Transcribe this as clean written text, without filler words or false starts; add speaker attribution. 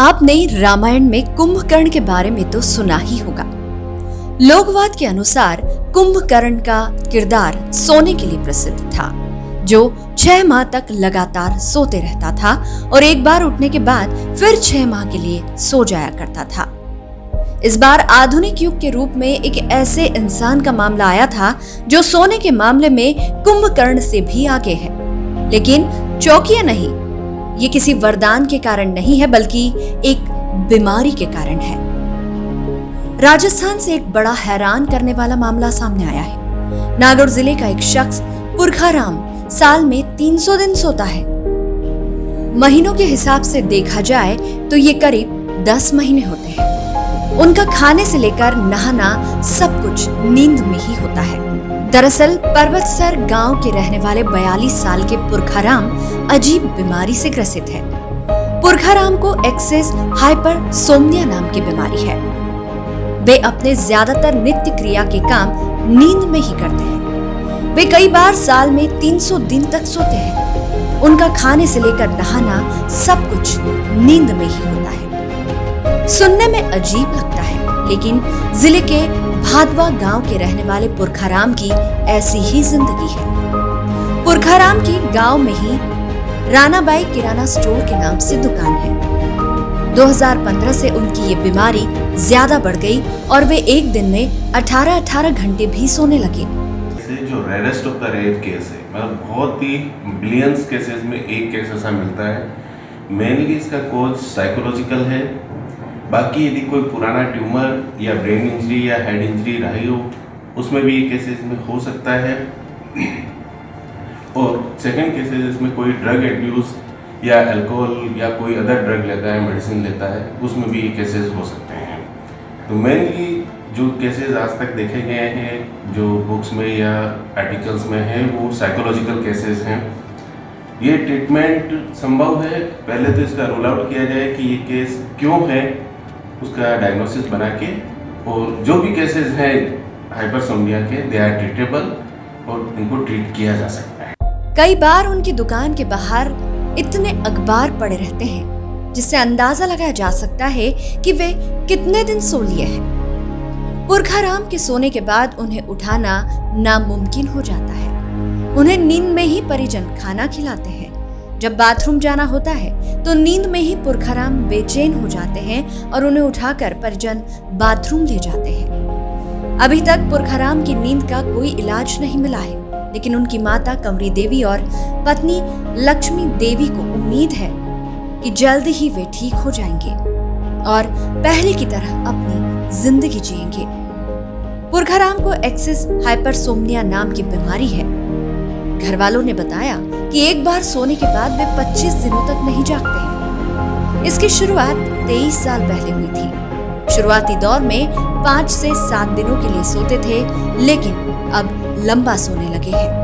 Speaker 1: आपने रामायण में कुंभकर्ण के बारे में तो सुना ही होगा। लोकवाद के अनुसार कुंभकर्ण का किरदार सोने के लिए प्रसिद्ध था, जो 6 माह तक लगातार सोते रहता था और एक बार उठने के बाद फिर 6 माह के लिए सो जाया करता था। इस बार आधुनिक युग के रूप में एक ऐसे इंसान का मामला आया था जो सोने के मामले में कुंभकर्ण से भी आगे है। लेकिन चौंकिए नहीं, ये किसी वरदान के कारण नहीं है, बल्कि एक बीमारी के कारण है। राजस्थान से एक बड़ा हैरान करने वाला मामला सामने आया है। नागौर जिले का एक शख्स पुरखाराम साल में 300 दिन सोता है। महीनों के हिसाब से देखा जाए तो ये करीब 10 महीने होते हैं। उनका खाने से लेकर नहाना सब कुछ नींद में ही होता है। दरअसल पर्वतसर गांव के रहने वाले 42 साल के पुरखाराम अजीब बीमारी से ग्रसित है। पुरखाराम को एक्सेस हाइपरसोम्निया नाम की बीमारी है। वे अपने ज्यादातर नित्य क्रिया के काम नींद में ही करते हैं। वे कई बार साल में 300 दिन तक सोते हैं। उनका खाने से लेकर नहाना सब कुछ नींद में ही होता है। सुनने में अजीब लगता है, लेकिन जिले के भादवा गांव के रहने वाले पुरखाराम की ऐसी ही जिंदगी है। पुरखाराम की गांव में ही रानाबाई किराना स्टोर के नाम से दुकान है। 2015 से उनकी ये बीमारी ज्यादा बढ़ गई और वे एक दिन में 18-18 घंटे भी सोने लगे।
Speaker 2: जो rarest of the rare case है, मतलब बहुत ही बिलियंस केसेस में एक केस ऐसा मिलता है। मेनली इसका कोज साइकोलॉजिकल है। बाकी यदि कोई पुराना ट्यूमर या ब्रेन इंजरी या हेड इंजरी रही हो, उसमें भी ये केसेस में हो सकता है। और सेकंड केसेस इसमें कोई ड्रग एब्यूज या अल्कोहल या कोई अदर ड्रग लेता है, मेडिसिन लेता है, उसमें भी ये केसेस हो सकते हैं। तो मेनली जो केसेस आज तक देखे गए हैं, जो बुक्स में या आर्टिकल्स में हैं, वो साइकोलॉजिकल केसेस हैं। ये ट्रीटमेंट संभव है। पहले तो इसका रूल आउट किया जाए कि ये केस क्यों है, उसका डायग्नोसिस बना के, और जो भी केसेस हैं हाइपरसोम्निया के, दे आर ट्रीटेबल और इनको ट्रीट किया जा सकता है।
Speaker 1: कई बार उनकी दुकान के बाहर इतने अखबार पड़े रहते हैं जिससे अंदाजा लगाया जा सकता है कि वे कितने दिन सो लिए हैं। पुरखाराम के सोने के बाद उन्हें उठाना नामुमकिन हो जाता है। उन्हें नींद में ही परिजन खाना खिलाते हैं। जब बाथरूम जाना होता है तो नींद में ही पुरखाराम बेचैन हो जाते हैं और उन्हें उठाकर परिजन बाथरूम ले जाते हैं। अभी तक पुरखाराम की नींद का कोई इलाज नहीं मिला है, लेकिन उनकी माता कंवरी देवी और पत्नी लक्ष्मी देवी को उम्मीद है कि जल्द ही वे ठीक हो जाएंगे और पहले की तरह अपनी जिंदगी जिएंगे। पुरखाराम को एक्सेस हाइपरसोम्निया नाम की बीमारी है। घर वालों ने बताया कि एक बार सोने के बाद वे 25 दिनों तक नहीं जागते हैं। इसकी शुरुआत 23 साल पहले हुई थी। शुरुआती दौर में 5 से 7 दिनों के लिए सोते थे, लेकिन अब लंबा सोने लगे हैं।